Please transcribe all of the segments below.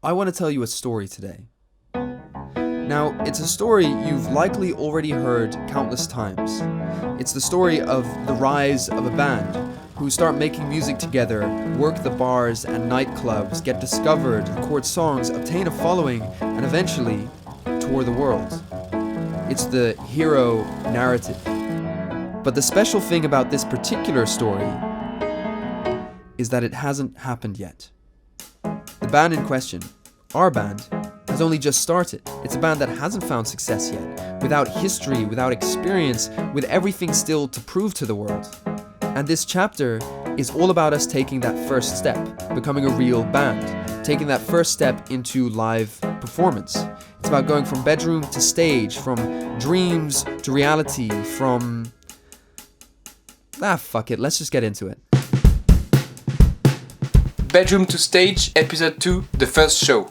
I want to tell you a story today. Now, it's a story you've likely already heard countless times. It's the story of the rise of a band who start making music together, work the bars and nightclubs, get discovered, record songs, obtain a following, and eventually tour the world. It's the hero narrative. But the special thing about this particular story is that it hasn't happened yet. The band in question, our band, has only just started. It's a band that hasn't found success yet, without history, without experience, with everything still to prove to the world. And this chapter is all about us taking that first step, becoming a real band, taking that first step into live performance. It's about going from bedroom to stage, from dreams to reality, from... fuck it, let's just get into it. Bedroom to Stage, Episode 2, the first show.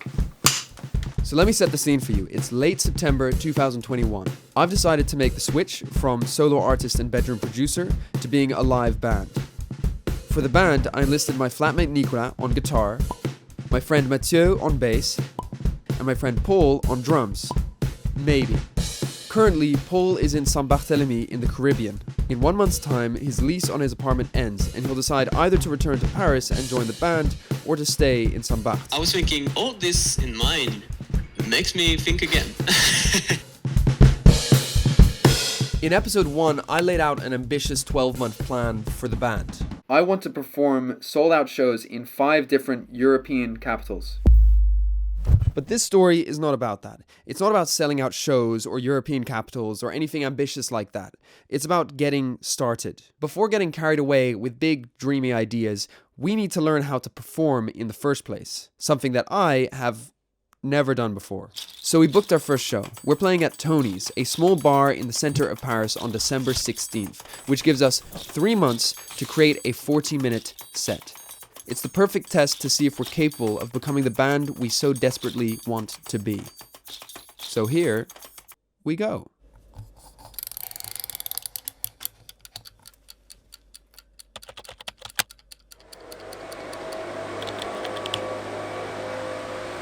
So let me set the scene for you. It's late September 2021. I've decided to make the switch from solo artist and bedroom producer to being a live band. For the band, I enlisted my flatmate Nicolas on guitar, my friend Mathieu on bass, and my friend Paul on drums. Maybe. Currently, Paul is in Saint-Barthélemy in the Caribbean. In 1 month's time, his lease on his apartment ends, and he'll decide either to return to Paris and join the band, or to stay in Saint-Barth. I was thinking, all this in mind makes me think again. In episode 1, I laid out an ambitious 12-month plan for the band. I want to perform sold-out shows in 5 different European capitals. But this story is not about that. It's not about selling out shows or European capitals or anything ambitious like that. It's about getting started. Before getting carried away with big, dreamy ideas, we need to learn how to perform in the first place. Something that I have never done before. So we booked our first show. We're playing at Tony's, a small bar in the center of Paris on December 16th, which gives us 3 months to create a 40-minute set. It's the perfect test to see if we're capable of becoming the band we so desperately want to be. So here we go.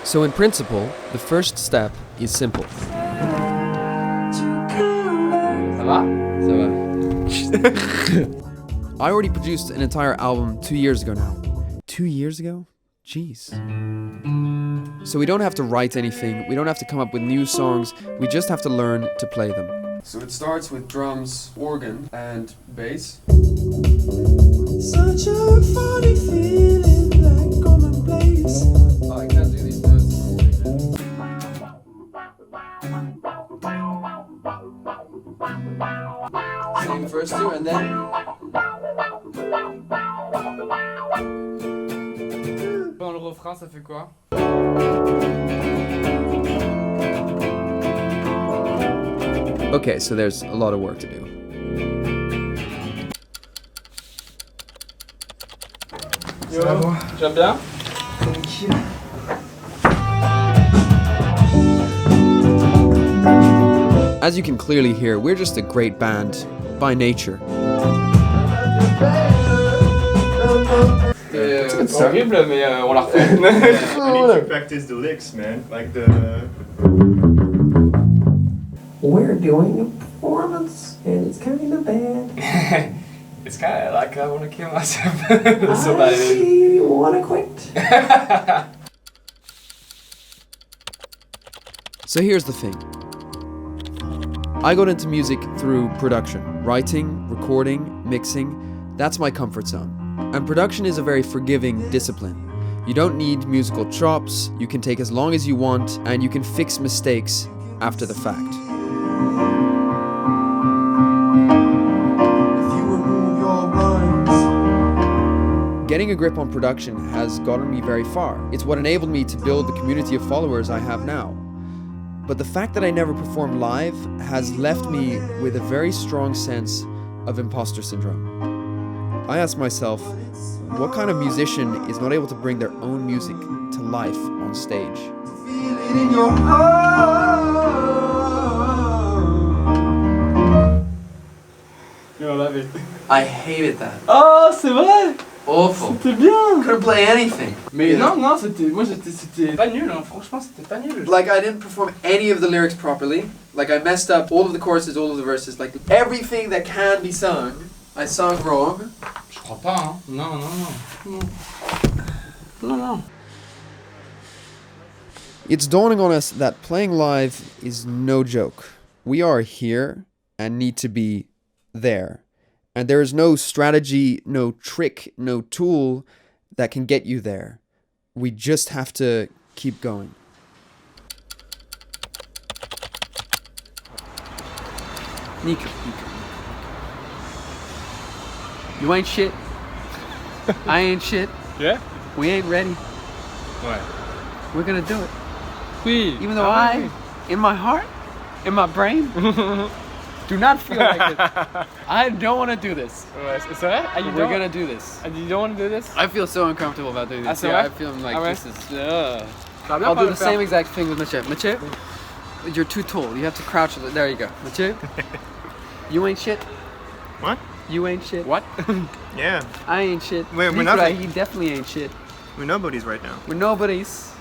So in principle, the first step is simple. Ça va? Ça va. I already produced an entire album 2 years ago now. 2 years ago? Jeez. So we don't have to write anything, we don't have to come up with new songs, we just have to learn to play them. So it starts with drums, organ, and bass. Such a funny feeling like commonplace. Oh, I can't do these notes. Sing first two and then... Dans le refrain, ça fait quoi? Okay, so there's a lot of work to do. Yo, tu vas bien? Tranquille. As you can clearly hear, we're just a great band by nature. C'est horrible, mais on la refait. I need to practice the licks, man. Like the... We're doing a performance, and it's kind of bad. It's kind of like I want to kill myself. So I see you want to quit. So here's the thing. I got into music through production. Writing, recording, mixing, that's my comfort zone. And production is a very forgiving discipline. You don't need musical chops, you can take as long as you want, and you can fix mistakes after the fact. Getting a grip on production has gotten me very far. It's what enabled me to build the community of followers I have now. But the fact that I never performed live has left me with a very strong sense of imposter syndrome. I ask myself, what kind of musician is not able to bring their own music to life on stage? You love it. I hated that. Oh, c'est vrai? Awful. C'était bien. Couldn't play anything. Mais non, c'était pas nul, hein. Franchement, c'était pas nul. Like, I didn't perform any of the lyrics properly. Like, I messed up all of the choruses, all of the verses. Like, everything that can be sung, I sung wrong. Je crois pas, hein. Non. It's dawning on us that playing live is no joke. We are here and need to be there. And there is no strategy, no trick, no tool that can get you there. We just have to keep going. Nico. You ain't shit. I ain't shit. Yeah? We ain't ready. Ouais. We're gonna do it. Oui. Even though in my heart, in my brain, do not feel like it. I don't want to do this. Ouais, c'est vrai? Ah, We're gonna do this. You don't want to do this? I feel so uncomfortable about doing this. c'est vrai? I feel like this is... I'll I'll do the same exact thing with Mathieu. Mathieu, you're too tall. You have to crouch. There you go. Mathieu, you ain't shit. What? You ain't shit. What? Yeah. I ain't shit. We're Nicolas, nothing. he definitely ain't shit. We're nobodies right now. We're nobodies.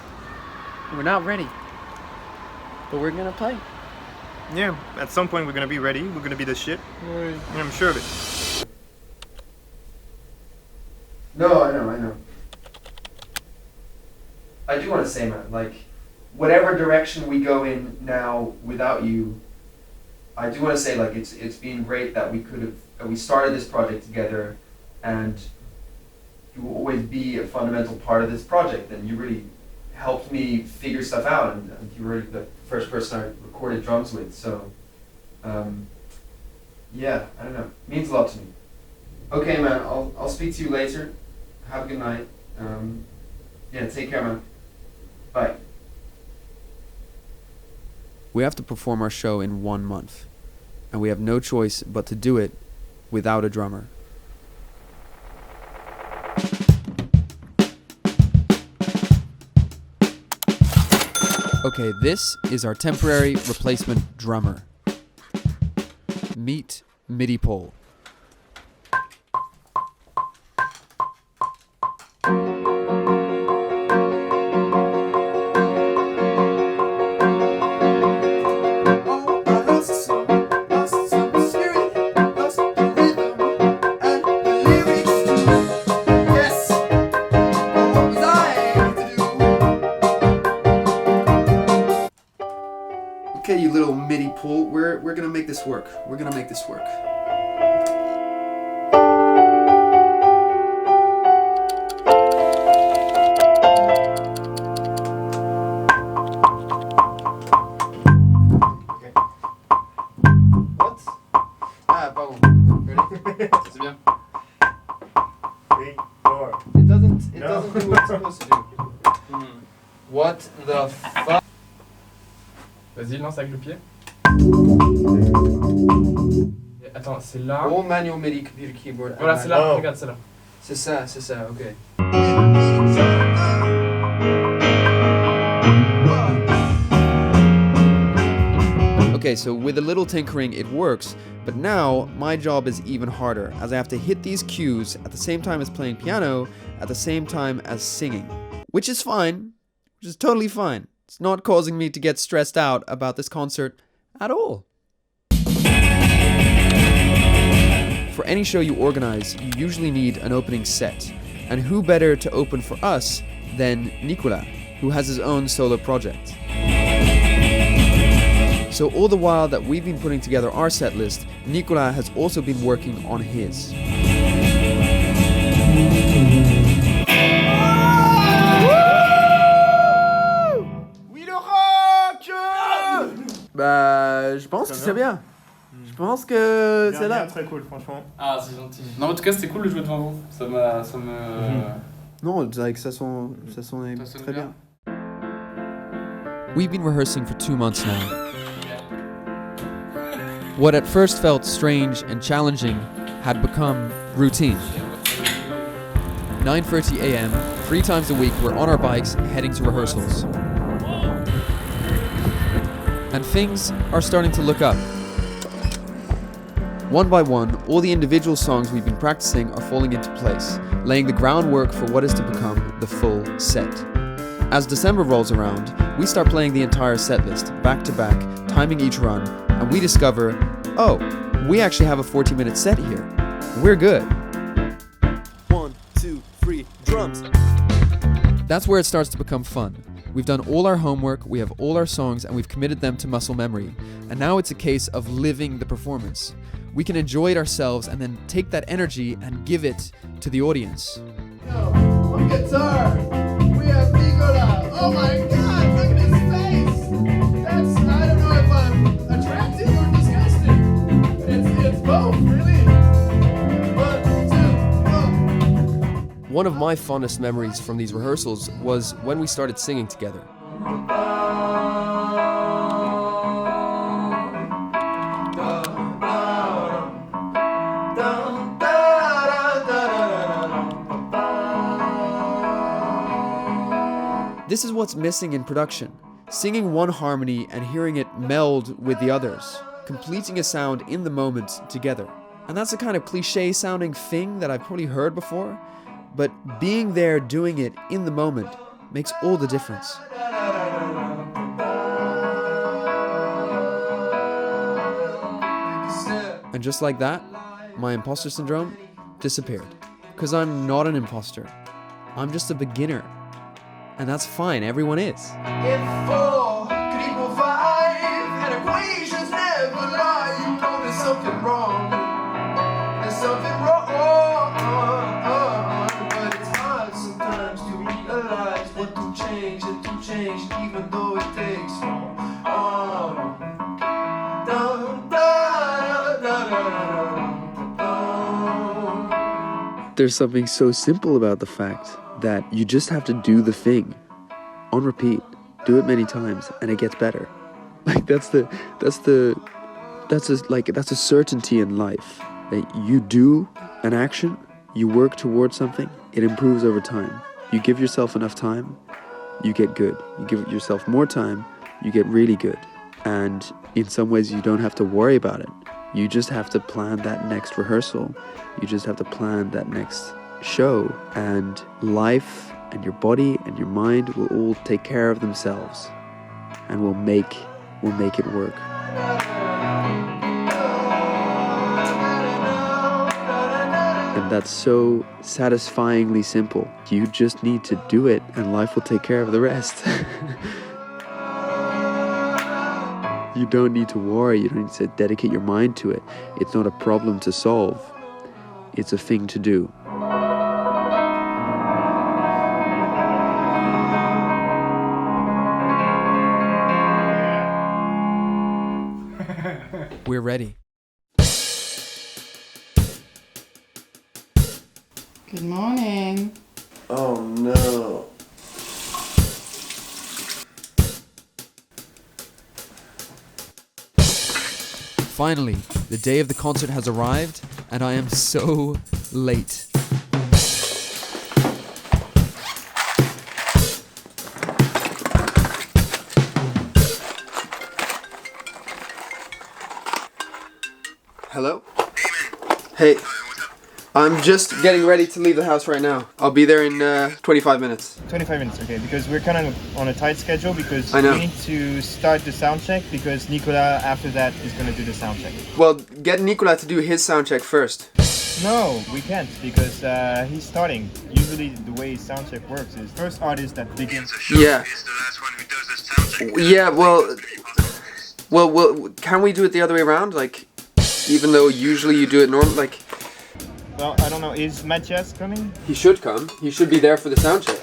We're not ready. But we're gonna play. Yeah, at some point we're gonna be ready. We're gonna be the shit. Oui. I'm sure of it. No, I know. I do want to say, man, like, whatever direction we go in now without you, I do want to say, like, it's been great that we started this project together, and you will always be a fundamental part of this project, and you really helped me figure stuff out, and you were the first person I recorded drums with, so, yeah, I don't know, it means a lot to me. Okay, man, I'll speak to you later. Have a good night. Yeah, take care, man. Bye. We have to perform our show in 1 month, and we have no choice but to do it without a drummer. Okay, this is our temporary replacement drummer. Meet Mehdi Bleil. Okay, you little Mehdi Bleil, we're gonna make this work. We're gonna make this work. What? Ah, pardon. Ready? C'est bien. 3, 4. It doesn't No. do what it's supposed to do. What the fuck? Vas-y, lance avec le pied. Attends, c'est là. All manual MIDI computer keyboard. Voilà, c'est là. Oh. Regarde, c'est là. C'est ça, ok. Okay, so with a little tinkering it works, but now my job is even harder as I have to hit these cues at the same time as playing piano, at the same time as singing. Which is fine, which is totally fine. It's not causing me to get stressed out about this concert at all. For any show you organize, you usually need an opening set. And who better to open for us than Nicolas, who has his own solo project. So all the while that we've been putting together our set list, Nicolas has also been working on his. Bah, je pense que c'est bien. Je pense que c'est là. Très cool, franchement. Ah, c'est gentil. Non, en tout cas, c'était cool de jouer devant vous. Ça me. Non, like, ça sonne très bien. bien. We've been rehearsing for 2 months now. What at first felt strange and challenging had become routine. 9:30 a.m., 3 times a week we're on our bikes heading to rehearsals. And things are starting to look up. One by one, all the individual songs we've been practicing are falling into place. laying the groundwork for what is to become the full set. As December rolls around, we start playing the entire set list, back to back, timing each run, and we discover, oh, we actually have a 40-minute set here. We're good. 1, 2, 3, drums. That's where it starts to become fun. We've done all our homework, we have all our songs, and we've committed them to muscle memory. And now it's a case of living the performance. We can enjoy it ourselves and then take that energy and give it to the audience. On guitar, we have Nicolas. Oh my god, look at his face! That's, I don't know if I'm attractive or disgusting. It's both, really. 1, 2, 1. One of my fondest memories from these rehearsals was when we started singing together. This is what's missing in production. Singing one harmony and hearing it meld with the others. Completing a sound in the moment together. And that's a kind of cliche sounding thing that I've probably heard before, but being there doing it in the moment makes all the difference. And just like that, my imposter syndrome disappeared. Because I'm not an imposter. I'm just a beginner. And that's fine, everyone is. If 4 could equal 5 and equations never lie, you know there's something wrong. There's something wrong. But it's hard sometimes to realize what to change and to change even though it takes long. There's something so simple about the fact that you just have to do the thing on repeat, do it many times, and it gets better. Like that's a certainty in life that you do an action, you work towards something, it improves over time. You give yourself enough time, you get good. You give yourself more time, you get really good. And in some ways, you don't have to worry about it. You just have to plan that next rehearsal. You just have to plan that next show, and life and your body and your mind will all take care of themselves and will make it work. And that's so satisfyingly simple. You just need to do it and life will take care of the rest. You don't need to worry, you don't need to dedicate your mind to it. It's not a problem to solve. It's a thing to do. We're ready. Good morning. Oh no. Finally, the day of the concert has arrived, and I am so late. Hello? Hey, I'm just getting ready to leave the house right now. I'll be there in 25 minutes. 25 minutes, okay, because we're kind of on a tight schedule because I know. we need to start the sound check because Nicolas after that is going to do the sound check. Well, get Nicolas to do his sound check first. No, we can't because he's starting. Usually the way sound check works is first artist that begins. Yeah. Yeah, well, can we do it the other way around? Like, even though usually you do it normal, like... Well, I don't know, is Matthias coming? He should come. He should be there for the sound check.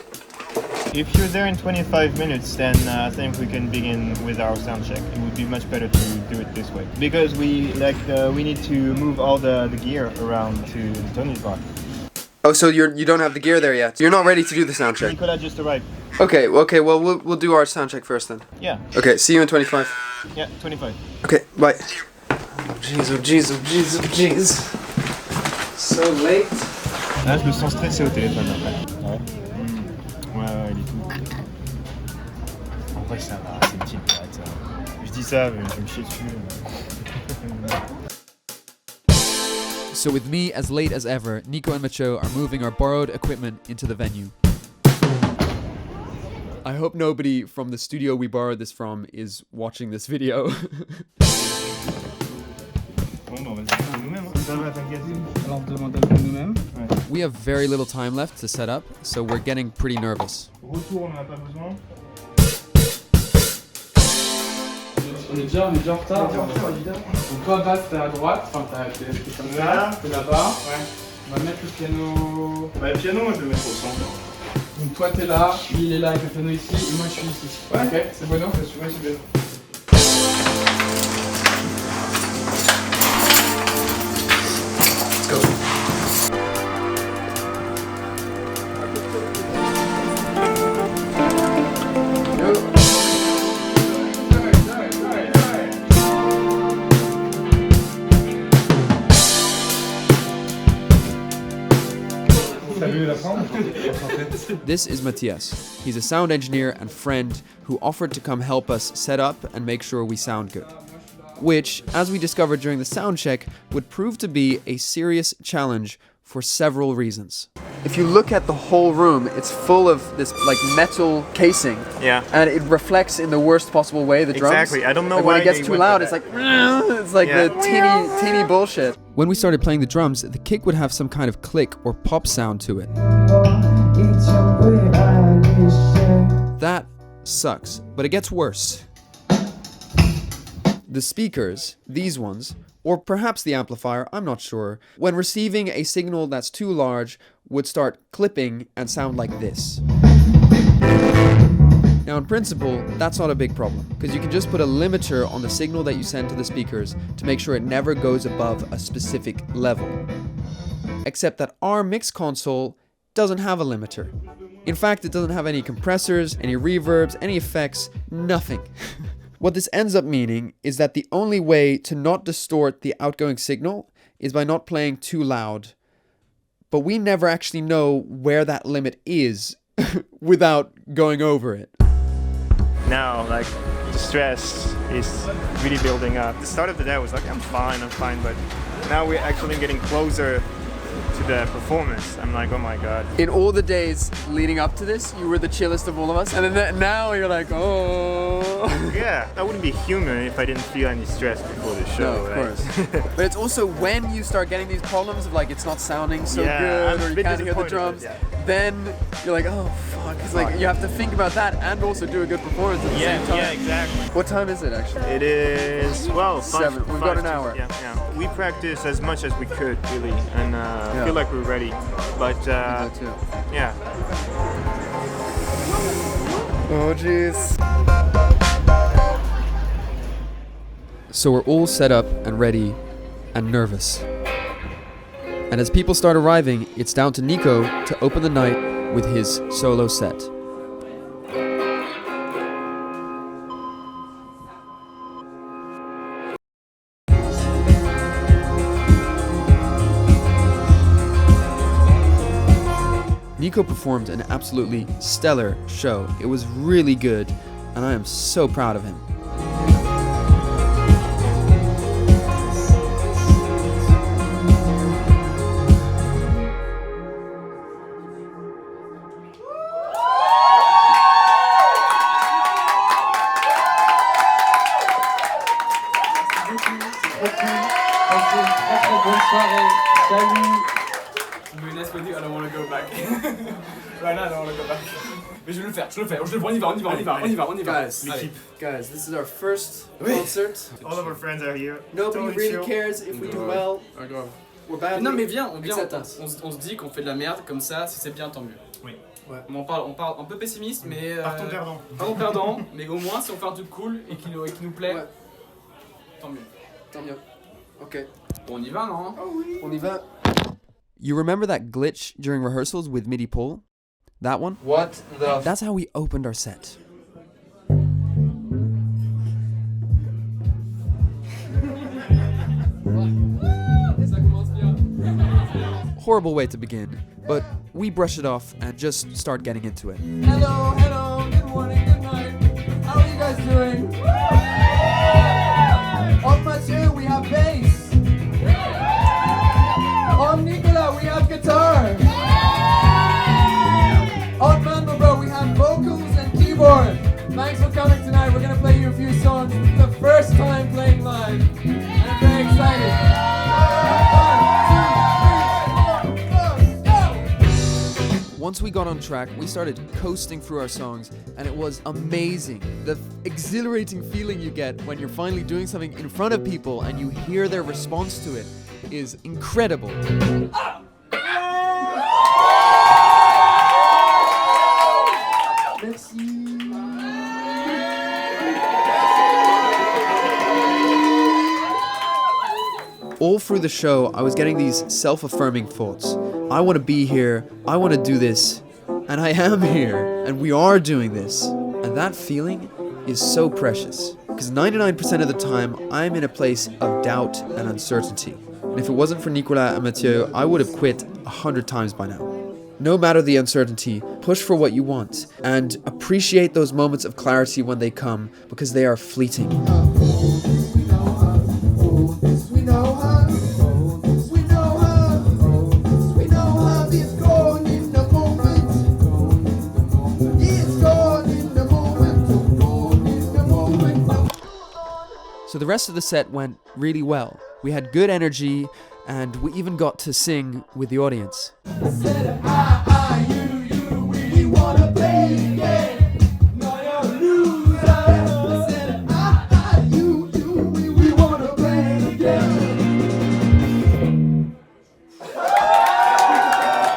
If you're there in 25 minutes, then I think we can begin with our sound check. It would be much better to do it this way. Because we need to move all the gear around to Tony's bar. Oh, so you don't have the gear there yet? You're not ready to do the sound check? Nicolas just arrived. Okay, well, we'll do our sound check first then. Yeah. Okay, see you in 25. Yeah, 25. Okay, bye. Jeez, oh jeez, oh jeez, oh jeez. So late. Là, je me sens stressé au téléphone après. Ouais. Ouais, il est tout. En vrai, ça va, c'est une petite boîte. Je dis ça, mais je vais me chier dessus. So with me as late as ever, Nico and Mathieu are moving our borrowed equipment into the venue. I hope nobody from the studio we borrowed this from is watching this video. We have very little time left to set up, so we're getting pretty nervous. On est déjà en retard. Donc toi, basse, t'es à droite, enfin t'es comme ça, t'es là-bas. Ouais. On va mettre le piano. Bah, le piano, moi je vais le mettre au centre. Donc toi t'es là, lui il est là avec le piano ici, et moi je suis ici. Ouais. Ok, c'est bon, non? Ouais, c'est bien. Let's go. This is Matthias. He's a sound engineer and friend who offered to come help us set up and make sure we sound good. Which, as we discovered during the sound check, would prove to be a serious challenge for several reasons. If you look at the whole room, it's full of this like metal casing. Yeah. And it reflects in the worst possible way the drums. Exactly. I don't know like why when it gets they too went loud, for it's that. like the teeny bullshit. When we started playing the drums, the kick would have some kind of click or pop sound to it. That sucks, but it gets worse. The speakers, these ones, or perhaps the amplifier, I'm not sure, when receiving a signal that's too large, would start clipping and sound like this. Now in principle, that's not a big problem, because you can just put a limiter on the signal that you send to the speakers to make sure it never goes above a specific level. Except that our mix console doesn't have a limiter. In fact, it doesn't have any compressors, any reverbs, any effects, nothing. What this ends up meaning is that the only way to not distort the outgoing signal is by not playing too loud. But we never actually know where that limit is without going over it. Now, like, the stress is really building up. The start of the day I was like, I'm fine, but now we're actually getting closer to the performance. I'm like, oh my god. In all the days leading up to this, you were the chillest of all of us, and then now you're like, oh. Yeah, I wouldn't be human if I didn't feel any stress before the show. No, of course. But it's also when you start getting these problems of like it's not sounding so good, or you can't hear the drums, then you're like, oh fuck. It's like you have to think about that and also do a good performance at the same time. Yeah, exactly. What time is it actually? It is, well, 7. We've got an hour. Yeah. We practiced as much as we could, really, and I feel like we're ready. But yeah. Oh jeez. So we're all set up and ready and nervous. And as people start arriving, it's down to Nico to open the night with his solo set. Nico performed an absolutely stellar show. It was really good, and I am so proud of him. I don't want to go back. Right now, I don't want to go back. Mais je vais le faire, on y va. Guys, this is our first concert. All of our friends are here. Nobody Totally really chill. cares if we do well. We're bad. Non mais viens, on se dit qu'on fait de la merde comme ça, si c'est bien tant mieux. Oui. Ouais. On parle un peu pessimiste, mais Partons perdants. Partons perdants, mais au moins si on fait un truc cool et qui nous plaît, tant mieux. Tant mieux. Ok. On y va, non? Oh oui. On y va. You remember that glitch during rehearsals with Mehdi Bleil? That one? What the That's how we opened our set. Horrible way to begin, but we brush it off and just start getting into it. Hello, good morning, good night. How are you guys doing? On Mathieu, we have bass. live tonight. We're gonna play you a few songs. It's the first time playing live, and I'm very excited. 1, 2, 3, 4, go! Once we got on track, we started coasting through our songs, and it was amazing. The exhilarating feeling you get when you're finally doing something in front of people and you hear their response to it is incredible. All through the show, I was getting these self-affirming thoughts. I want to be here, I want to do this, and I am here, and we are doing this. And that feeling is so precious, because 99% of the time, I'm in a place of doubt and uncertainty. And if it wasn't for Nicolas and Mathieu, I would have quit 100 times by now. No matter the uncertainty, push for what you want, and appreciate those moments of clarity when they come, because they are fleeting. So the rest of the set went really well. We had good energy, and we even got to sing with the audience.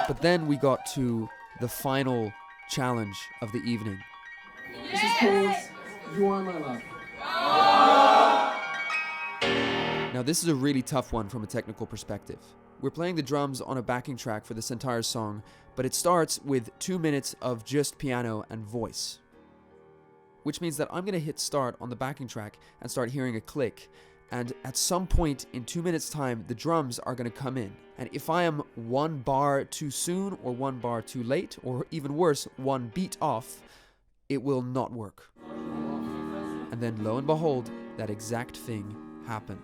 But then we got to the final challenge of the evening. This is called You Are My Love. Now this is a really tough one from a technical perspective. We're playing the drums on a backing track for this entire song, but it starts with 2 minutes of just piano and voice. Which means that I'm going to hit start on the backing track and start hearing a click, and at some point in 2 minutes time the drums are going to come in. And if I am 1 bar too soon or 1 bar too late, or even worse, 1 beat off, it will not work. And then lo and behold, that exact thing happened.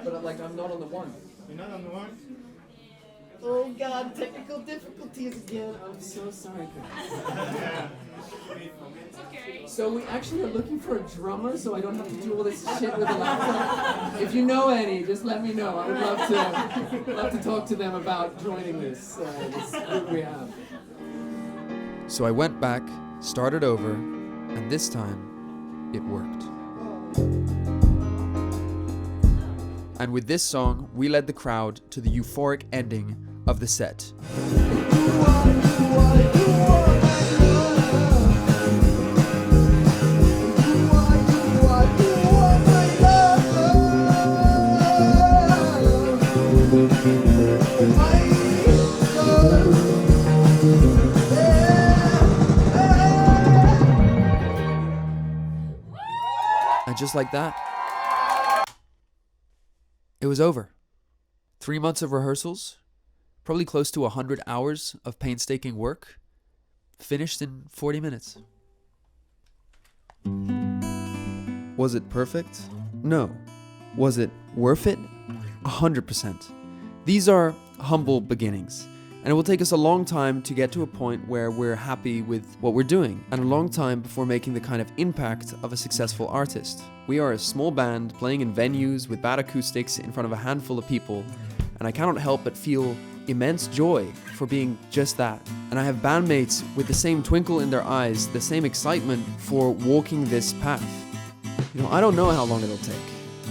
But like I'm not on the 1. You're not on the 1? Oh God, technical difficulties again. I'm so sorry. So we actually are looking for a drummer, so I don't have to do all this shit with the laptop. If you know any, just let me know. I would love to talk to them about joining this group we have. So I went back, started over, and this time, it worked. And with this song, we led the crowd to the euphoric ending of the set. And just like that, it was over. 3 months of rehearsals, probably close to 100 hours of painstaking work, finished in 40 minutes. Was it perfect? No. Was it worth it? 100%. These are humble beginnings, and it will take us a long time to get to a point where we're happy with what we're doing, and a long time before making the kind of impact of a successful artist. We are a small band playing in venues with bad acoustics in front of a handful of people, and I cannot help but feel immense joy for being just that. And I have bandmates with the same twinkle in their eyes, the same excitement for walking this path. You know, I don't know how long it'll take.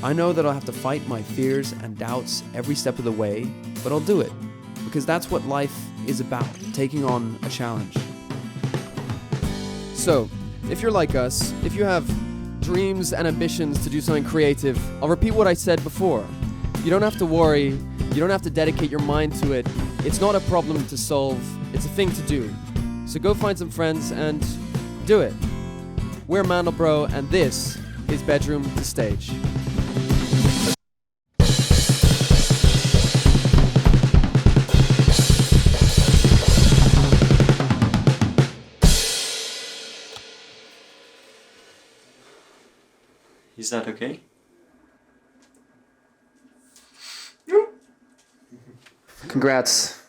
I know that I'll have to fight my fears and doubts every step of the way, but I'll do it. Because that's what life is about, taking on a challenge. So, if you're like us, if you have dreams and ambitions to do something creative, I'll repeat what I said before. You don't have to worry, you don't have to dedicate your mind to it. It's not a problem to solve, it's a thing to do. So go find some friends and do it. We're Mandelbro, and this is Bedroom to Stage. Is that okay? Congrats.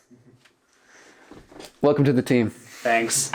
Welcome to the team. Thanks.